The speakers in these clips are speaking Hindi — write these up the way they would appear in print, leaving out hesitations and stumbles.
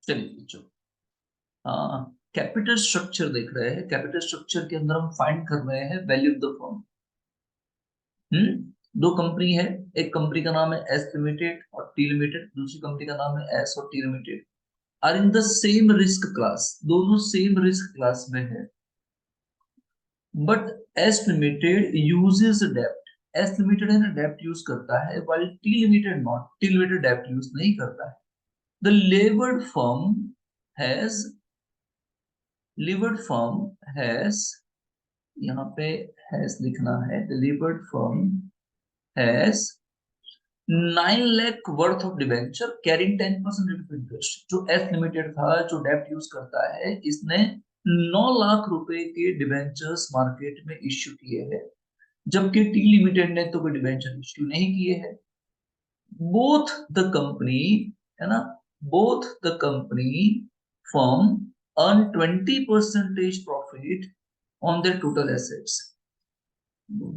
चलिए बच्चों, कैपिटल स्ट्रक्चर देख रहे हैं। कैपिटल स्ट्रक्चर के अंदर हम फाइंड कर रहे हैं वैल्यू ऑफ द फर्म। दो कंपनी है। एक कंपनी का नाम है एस लिमिटेड और टी लिमिटेड, दूसरी कंपनी का नाम है एस और T limited. Are in the same risk class, दोनों सेम रिस्क क्लास में है। बट एस लिमिटेड यूजेस डेब्ट, एस लिमिटेड है ना डेब्ट यूज करता है, while T limited not, T limited डेब्ट यूज नहीं करता है। The levered firm has, लिवर्ड firm has, यहाँ पे हैज लिखना है, delivered firm has 9 lakh worth of debenture carrying 10% rate of interest. जो एस लिमिटेड था, जो डेब्ट यूज करता है, इसने 9 लाख रुपए के डिवेंचर्स मार्केट में इश्यू किए हैं, जबकि टी लिमिटेड ने तो कोई डिवेंचर इश्यू नहीं किए हैं। बोथ द कंपनी, है ना, both the company firm earn 20% profit on their total assets.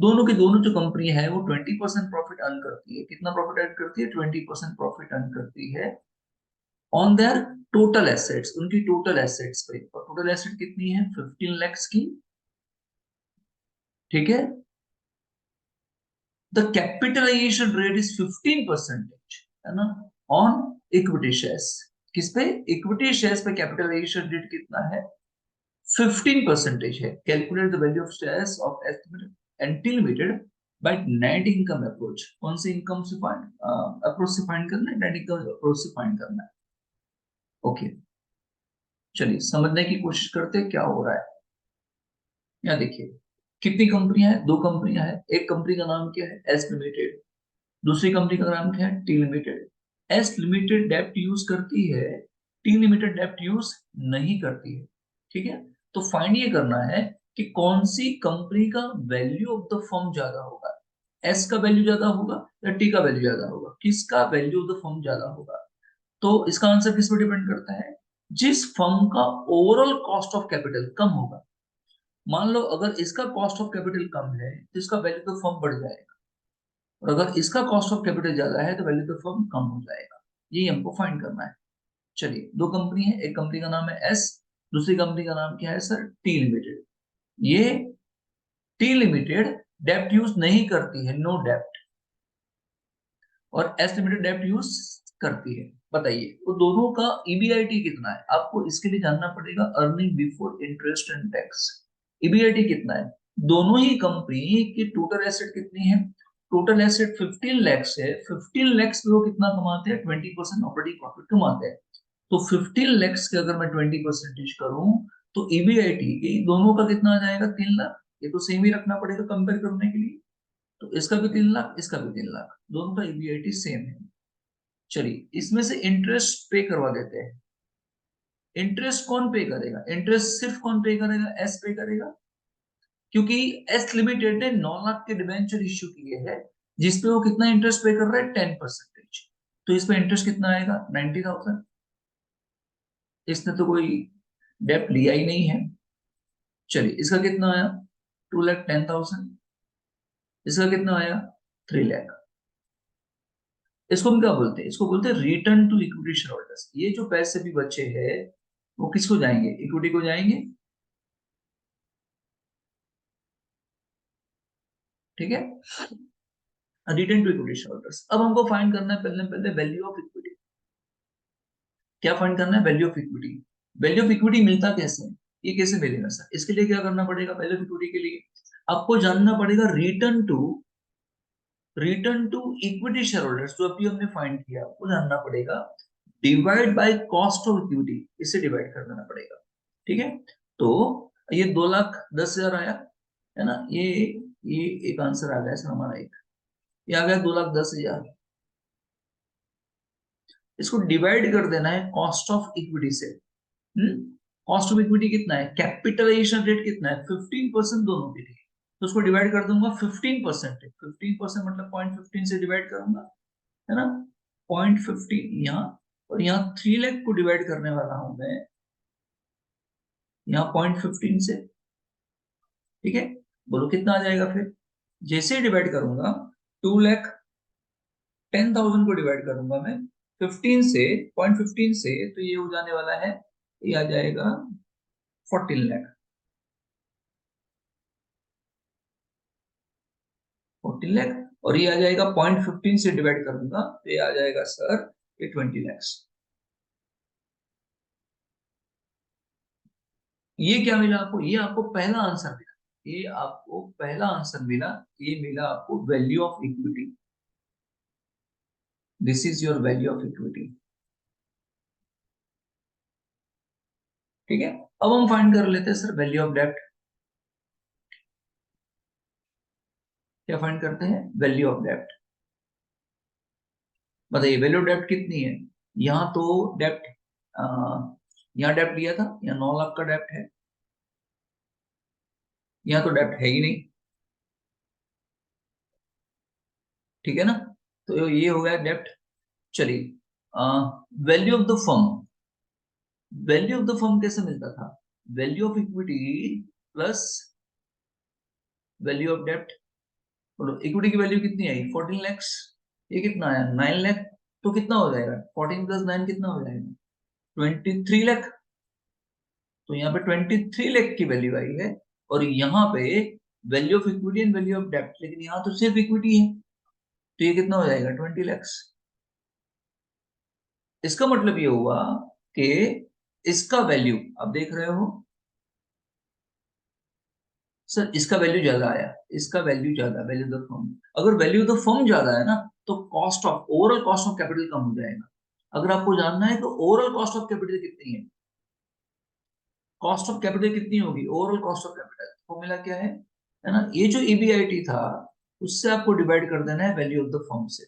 दोनों की दोनों जो कंपनी है वो 20% प्रॉफिट अर्न करती है। कितना प्रॉफिट अर्न करती है? 20% प्रॉफिट अर्न करती है ऑन देयर टोटल एसेट्स, उनकी टोटल एसेट्स पे। और टोटल एसेट कितनी है? 15 lakhs की। ठीक है। द कैपिटलाइजेशन रेट इज 15%, है ना, ऑन इक्विटी शेयर्स। किस पे? इक्विटी शेयर्स पे कैपिटलाइजेशन रेट कितना है? 15% है। Calculate the value of shares of estimated anti limited by net income approach. कौन सी इनकम से फाइंड, अप्रोच से फाइंड करना है? नेट इनकम अप्रोच से फाइंड करना है। ओके, चलिए समझने की कोशिश करते हैं क्या हो रहा है। यहाँ देखिए, कितनी कंपनियां हैं? दो कंपनियां हैं। एक कंपनी का नाम क्या है? S limited. दूसरी कंपनी का नाम क्या है? T limited. एस लिमिटेड डेप्ट यूज करती है, टी लिमिटेड डेप्ट यूज नहीं करती है। ठीक है। तो फाइंड ये करना है कि कौन सी कंपनी का वैल्यू ऑफ द फर्म ज्यादा होगा। एस का वैल्यू ज्यादा होगा या टी का वैल्यू ज्यादा होगा? किसका वैल्यू ऑफ द फर्म ज्यादा होगा? तो इसका आंसर किस पर डिपेंड करता है? जिस फर्म का ओवरऑल कॉस्ट ऑफ कैपिटल कम होगा। मान लो अगर इसका कॉस्ट ऑफ कैपिटल कम है तो इसका वैल्यू ऑफ द फर्म बढ़ जाएगा, और अगर इसका कॉस्ट ऑफ कैपिटल ज्यादा है तो वैल्यू ऑफ फर्म कम हो जाएगा। ये हमको फाइंड करना है। चलिए, दो कंपनी है। एक कंपनी का नाम है एस, दूसरी कंपनी का नाम क्या है सर? T limited. ये टी लिमिटेड डेप्ट यूज नहीं करती है, नो डेप्ट, और एस लिमिटेड डेप्ट यूज करती है। बताइए वो दोनों का ईबीआईटी कितना है? आपको इसके लिए जानना पड़ेगा, earning before interest and tax. EBIT कितना है? दोनों ही कंपनी की टोटल एसेट कितनी है? टोटल एसेट 15 lakhs है। 15 lakhs में वो कितना कमाते हैं? 20% ऑपरेटिंग प्रॉफिट कमाते हैं। तो 15 lakhs के अगर मैं 20% करूं तो ईबीआईटी ये दोनों का कितना आ जाएगा? 3 लाख। ये तो सेम ही रखना पड़ेगा कंपेयर करने के लिए। तो इसका भी 3 लाख, इसका भी 3 लाख, दोनों का ईबीआईटी सेम है। चलिए, इसमें से इंटरेस्ट पे करवा देते हैं। इंटरेस्ट कौन पे करेगा? इंटरेस्ट सिर्फ कौन पे करेगा? एस पे करेगा, क्योंकि एस लिमिटेड ने 9 लाख के डिबेंचर इश्यू किए हैं, जिसपे वो कितना इंटरेस्ट पे कर रहा है? 10%। तो इसमें इंटरेस्ट कितना आएगा? 90,000। इसने तो कोई डेप्ट लिया ही नहीं है। चलिए, इसका कितना आया? 2,10,000। इसका कितना आया? 3 लाख। इसको हम क्या बोलते हैं? इसको बोलते हैं return to equity shareholders. ये जो पैसे भी बचे हैं वो किसको जाएंगे? इक्विटी को जाएंगे। ठीक है। Return to equity shareholders. अब हमको फाइंड करना है पहले पहले वैल्यू ऑफ इक्विटी। क्या फाइंड करना है? Value of equity. Value of equity मिलता कैसे है? ये कैसे मिलेगा सर? इसके लिए क्या करना पड़ेगा? वैल्यू ऑफ इक्विटी के लिए आपको जानना पड़ेगा return to equity shareholders, जो अभी हमने फाइंड किया वो जानना पड़ेगा। Divide by cost of equity, इससे डिवाइड कर देना पड़ेगा। ठीक है। तो ये 2,10,000 आया, है ना। ये एक आंसर आ गया सर हमारा। एक ये आ गया 2,10,000। इसको डिवाइड कर देना है कॉस्ट ऑफ इक्विटी से। कॉस्ट ऑफ इक्विटी कितना है? कैपिटलाइजेशन रेट कितना है? 15% दोनों के लिए। तो उसको डिवाइड कर दूंगा 15%। 15% मतलब 0.15 से डिवाइड करूंगा, है ना। 0.15 यहाँ, और यहाँ 3 लाख को डिवाइड करने वाला हूं मैं यहाँ 0.15 से। ठीक है। बोलो कितना आ जाएगा फिर? जैसे डिवाइड करूंगा, 2,10,000 को डिवाइड करूंगा मैं 15 से 0.15 से तो ये हो जाने वाला है, ये आ जाएगा 14 लाख। 14 लाख और ये आ जाएगा 0.15 से डिवाइड कर दूंगा तो ये आ जाएगा सर ये 20 lakhs। ये क्या मिला आपको? ये आपको पहला आंसर मिला, ये आपको पहला आंसर मिला, ये मिला आपको value of equity. This is your value of equity. ठीक है, अब हम फाइंड कर लेते हैं सर वैल्यू ऑफ डेब्ट। क्या फाइंड करते हैं? वैल्यू ऑफ डेब्ट। बताइए वैल्यू ऑफ डेब्ट कितनी है? यहाँ तो डेब्ट, यहाँ डेब्ट लिया था, यहाँ 9 लाख का डेब्ट है, यहाँ तो डेब्ट है ही नहीं। ठीक है ना, तो ये हो गया डेब्ट। चलिए value of the firm. Value of the firm कैसे मिलता था? Value of equity plus value of डेब्ट। बोलो इक्विटी की वैल्यू कितनी आई? 14 लैक्स। ये कितना आया? 9 लाख। तो कितना हो जाएगा? 14 प्लस 9 कितना हो जाएगा? 23 लाख। तो यहाँ पे 23 लाख की वैल्यू आई है, और यहाँ पे value of equity and value of डेब्ट, लेकिन यहाँ तो सिर्फ इक्विटी है, तो ये कितना हो जाएगा? 20 लैक्स। इसका मतलब ये हुआ कि इसका वैल्यू आप देख रहे हो सर, इसका वैल्यू ज्यादा आया, इसका वैल्यू ज्यादा, वैल्यू द फर्म। अगर वैल्यू द फर्म ज्यादा है ना तो cost of, overall cost of capital कम हो जाएगा। अगर आपको जानना है तो ओवरऑल कॉस्ट ऑफ कैपिटल कितनी है, कॉस्ट ऑफ कैपिटल कितनी होगी, overall cost of capital formula क्या है ना, ये जो ईबीआईटी था उससे आपको डिवाइड कर देना है वैल्यू ऑफ द फर्म से।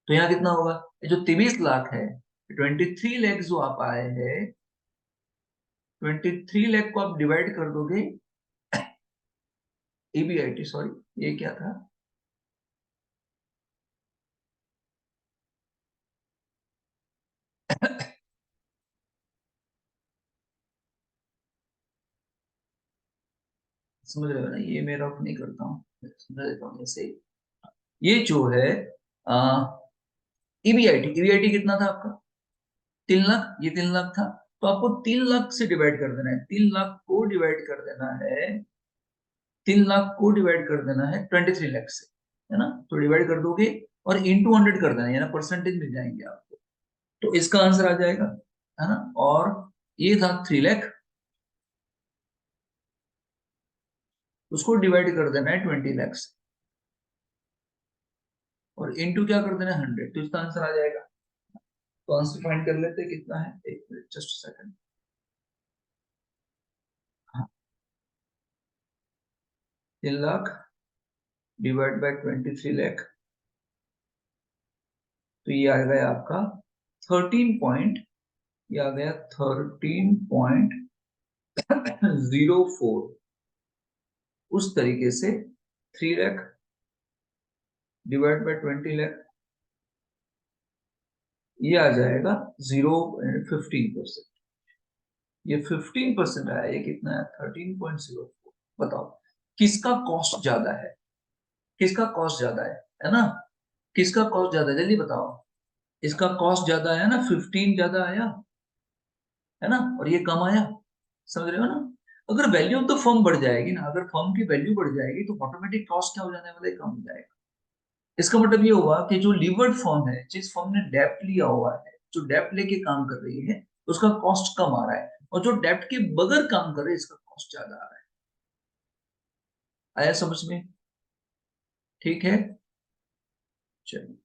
तो यहाँ कितना होगा? ये जो 23 लाख है, 23 लाख जो आप आए हैं, 23 लाख को आप डिवाइड कर दोगे ईबीआईटी, सॉरी ये क्या था, समझ रहे हो ना, ये मैं रफ नहीं करता हूँ, समझ देता हूँ ऐसे ही। ये जो है ईबीआईटी, ईबीआईटी कितना था आपका? 3 लाख, ये 3 लाख था, तो आपको 3 लाख से डिवाइड कर देना है, 3 लाख को डिवाइड कर देना है, 3 लाख को डिवाइड कर देना है 23 लाख से, है ना, तो डिवाइड कर दोगे और इंटू 100 कर देना है, ना परसेंटेज मिल जाएंगे आपको, तो इसका आंसर आ जाएगा, है ना। और ये था 3 लाख, उसको डिवाइड कर देना है 20 लाख से, और इंटू क्या कर देना है 100, तो इसका आंसर आ जाएगा। तो आंसर फाइंड कर लेते हैं कितना है, एक minute just second. 3 lakh divide by 23 lakh, तो ये आ गया आपका 13 पॉइंट, ये आ गया 13.04। उस तरीके से 3 लाख डिवाइड बाय 20 लाख, ये आ जाएगा 15%। ये 15% आया, ये कितना है? 13.04। बताओ किसका कॉस्ट ज्यादा है, किसका कॉस्ट ज्यादा है ना, किसका कॉस्ट ज्यादा है, जल्दी बताओ। इसका कॉस्ट ज्यादा आया ना, 15 ज्यादा आया है ना, और ये कम आया, समझ रहे हो ना। अगर वैल्यू ऑफ द फर्म बढ़ जाएगी ना, अगर फर्म की वैल्यू बढ़ जाएगी तो ऑटोमेटिक कॉस्ट क्या हो जाने वाला है? कम हो जाएगा। इसका मतलब ये हुआ कि जो लीवर्ड फर्म है, जिस फर्म ने डेप्ट लिया हुआ है, जो डेप्ट लेके काम कर रही है, उसका कॉस्ट कम आ रहा है, और जो डेप्ट के बगैर काम कर रहे हैं इसका कॉस्ट ज्यादा आ रहा है। आया समझ में? ठीक है, चलिए।